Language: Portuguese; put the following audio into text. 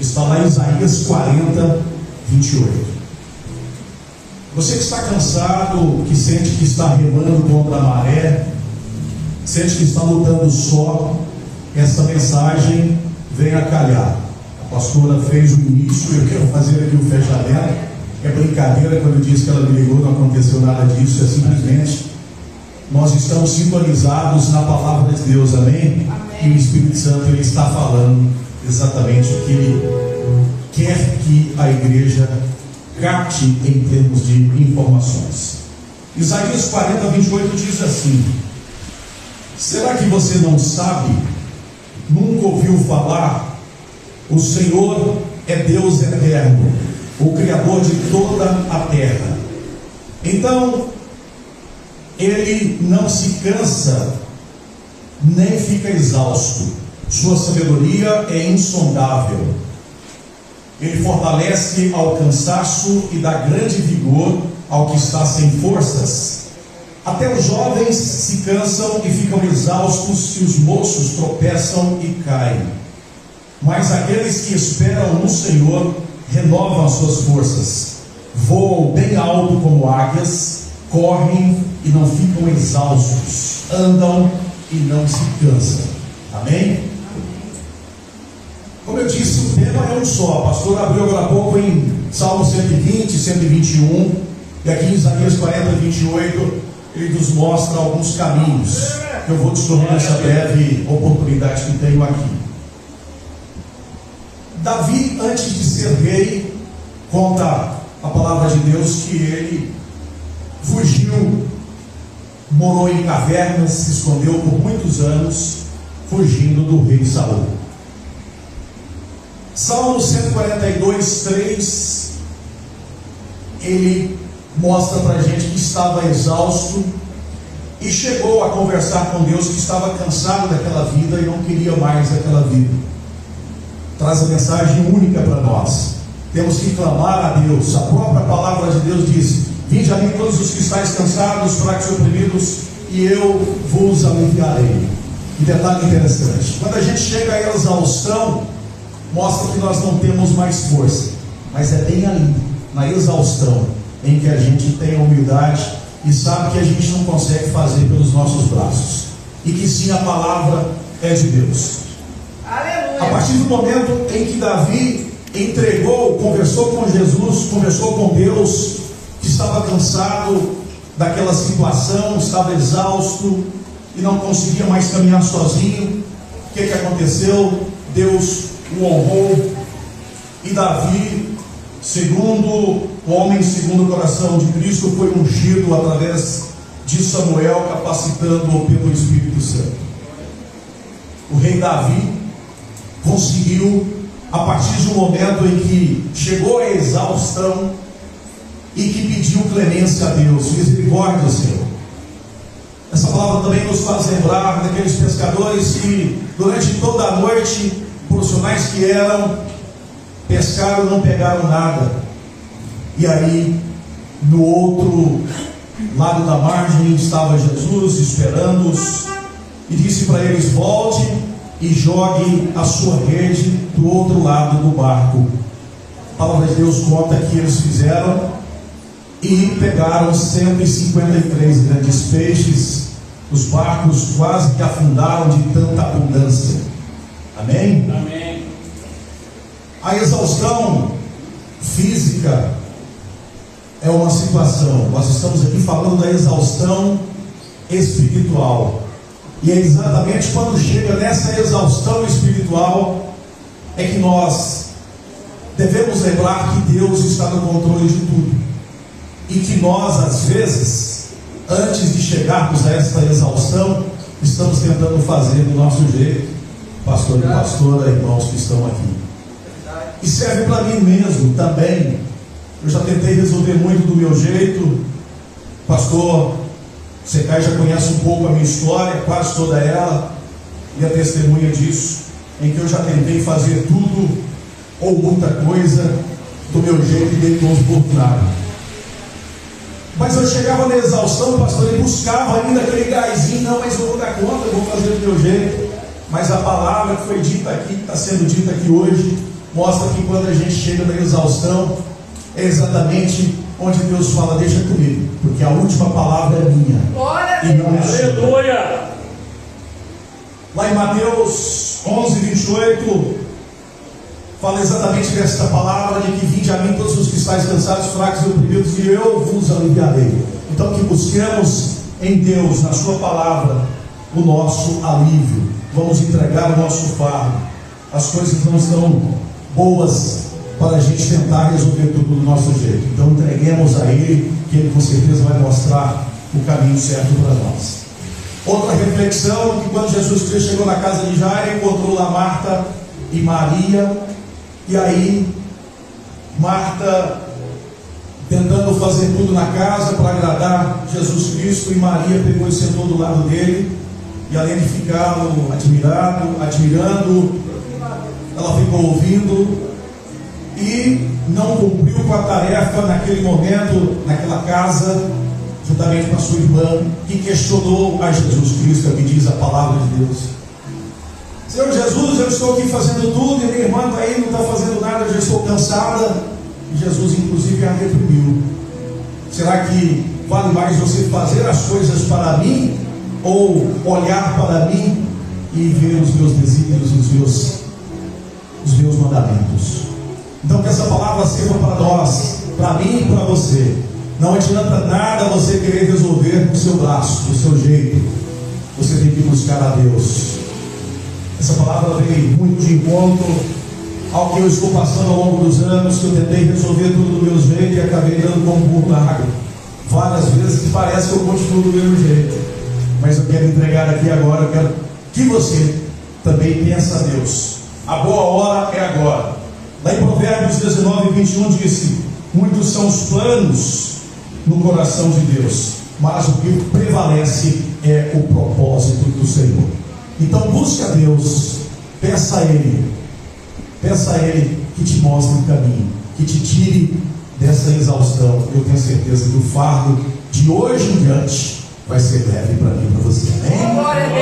está lá em Isaías 40, 28. Você que está cansado, que sente que está remando contra a maré, sente que está lutando só, essa mensagem vem a calhar. A pastora fez o início, eu quero fazer aqui o fechamento. É brincadeira quando eu disse que ela me ligou, não aconteceu nada disso, é simplesmente nós estamos sintonizados na palavra de Deus, amém? E o Espírito Santo, ele está falando exatamente o que ele quer que a igreja capte em termos de informações. Isaías 40, 28 diz assim: será que você não sabe? Nunca ouviu falar? O Senhor é Deus eterno, o Criador de toda a terra. Então, Ele não se cansa, nem fica exausto. Sua sabedoria é insondável. Ele fortalece ao cansaço e dá grande vigor ao que está sem forças. Até os jovens se cansam e ficam exaustos, e os moços tropeçam e caem. Mas aqueles que esperam no Senhor renovam as suas forças, voam bem alto como águias, correm e não ficam exaustos, andam e não se cansam. Amém? Como eu disse, o tema é um só. A pastora abriu agora há pouco em Salmo 120, 121, e aqui em Isaías 40, 28, ele nos mostra alguns caminhos que eu vou discorrer nessa breve oportunidade que tenho aqui. Davi, antes de ser rei, conta a palavra de Deus que ele fugiu, morou em cavernas, se escondeu por muitos anos, fugindo do rei Saul. Salmo 142, 3, ele mostra para a gente que estava exausto e chegou a conversar com Deus, que estava cansado daquela vida e não queria mais aquela vida. Traz a mensagem única para nós. Temos que clamar a Deus. A própria palavra de Deus diz: vinde a mim todos os que estáis cansados, fracos e oprimidos, e eu vos aliviarei. Um detalhe interessante: quando a gente chega à exaustão, mostra que nós não temos mais força, mas é bem ali, na exaustão, em que a gente tem a humildade e sabe que a gente não consegue fazer pelos nossos braços, e que sim, a palavra é de Deus. Aleluia. A partir do momento em que Davi entregou, conversou com Jesus, conversou com Deus, que estava cansado daquela situação, estava exausto e não conseguia mais caminhar sozinho, o que aconteceu? Deus o honrou, e Davi, segundo o homem segundo o coração de Cristo, foi ungido através de Samuel, capacitando-o pelo Espírito Santo. O rei Davi conseguiu, a partir de um momento em que chegou à exaustão e que pediu clemência a Deus, misericórdia, Senhor. Essa palavra também nos faz lembrar daqueles pescadores que durante toda a noite, profissionais que eram, pescaram e não pegaram nada. E aí, no outro lado da margem, estava Jesus esperando-os e disse para eles: volte e jogue a sua rede do outro lado do barco. A palavra de Deus conta que eles fizeram e pegaram 153 grandes peixes. Os barcos quase que afundaram de tanta abundância. Amém? Amém. A exaustão física é uma situação. Nós estamos aqui falando da exaustão espiritual. E é exatamente quando chega nessa exaustão espiritual é que nós devemos lembrar que Deus está no controle de tudo. E que nós, às vezes, antes de chegarmos a essa exaustão, estamos tentando fazer do nosso jeito. Pastor e pastora, irmãos que estão aqui. E serve para mim mesmo também. Eu já tentei resolver muito do meu jeito. Pastor Secai já conhece um pouco a minha história, quase toda ela, e a testemunha disso, em que eu já tentei fazer tudo, ou muita coisa, do meu jeito e dei tons por nada. Mas eu chegava na exaustão, pastor, e buscava ainda aquele gásinho: não, mas eu vou dar conta, eu vou fazer do meu jeito. Mas a palavra que foi dita aqui, que está sendo dita aqui hoje, mostra que quando a gente chega na exaustão, é exatamente onde Deus fala: deixa comigo, porque a última palavra é minha. Glória a E não é Deus. sua. Aleluia! Lá em Mateus 11, 28, fala exatamente desta palavra de que: vinde a mim todos os que estáis cansados, fracos e oprimidos, e eu vos aliviarei. Então, que busquemos em Deus, na sua palavra, o nosso alívio. Vamos entregar o nosso fardo. As coisas não estão boas para a gente tentar resolver tudo do nosso jeito. Então entreguemos a Ele, que Ele com certeza vai mostrar o caminho certo para nós. Outra reflexão é que quando Jesus Cristo chegou na casa de Jairo, encontrou lá Marta e Maria. E aí Marta tentando fazer tudo na casa para agradar Jesus Cristo, e Maria pegou e sentou do lado dele. E além de ficar admirando, ela ficou ouvindo e não cumpriu com a tarefa naquele momento, naquela casa, juntamente com a sua irmã, que questionou a Jesus Cristo, é o que diz a palavra de Deus. Senhor Jesus, eu estou aqui fazendo tudo e minha irmã está aí, não está fazendo nada, eu já estou cansada. E Jesus inclusive a reprimiu. Será que vale mais você fazer as coisas para mim, ou olhar para mim e ver os meus desígnios, os meus mandamentos? Então que essa palavra sirva para nós, para mim e para você. Não adianta nada você querer resolver com o seu braço, do seu jeito. Você tem que buscar a Deus. Essa palavra veio muito de encontro ao que eu estou passando ao longo dos anos, que eu tentei resolver tudo do meu jeito e acabei dando como burro na água. Várias vezes parece que eu continuo do mesmo jeito. Mas eu quero entregar aqui agora, eu quero que você também pense a Deus. A boa hora é agora. Lá em Provérbios 19, 21 disse: muitos são os planos no coração de Deus, mas o que prevalece é o propósito do Senhor. Então busque a Deus, peça a Ele que te mostre o caminho, que te tire dessa exaustão. Eu tenho certeza que o fardo de hoje em diante vai ser leve para mim e para você. Amém? Glória a Deus.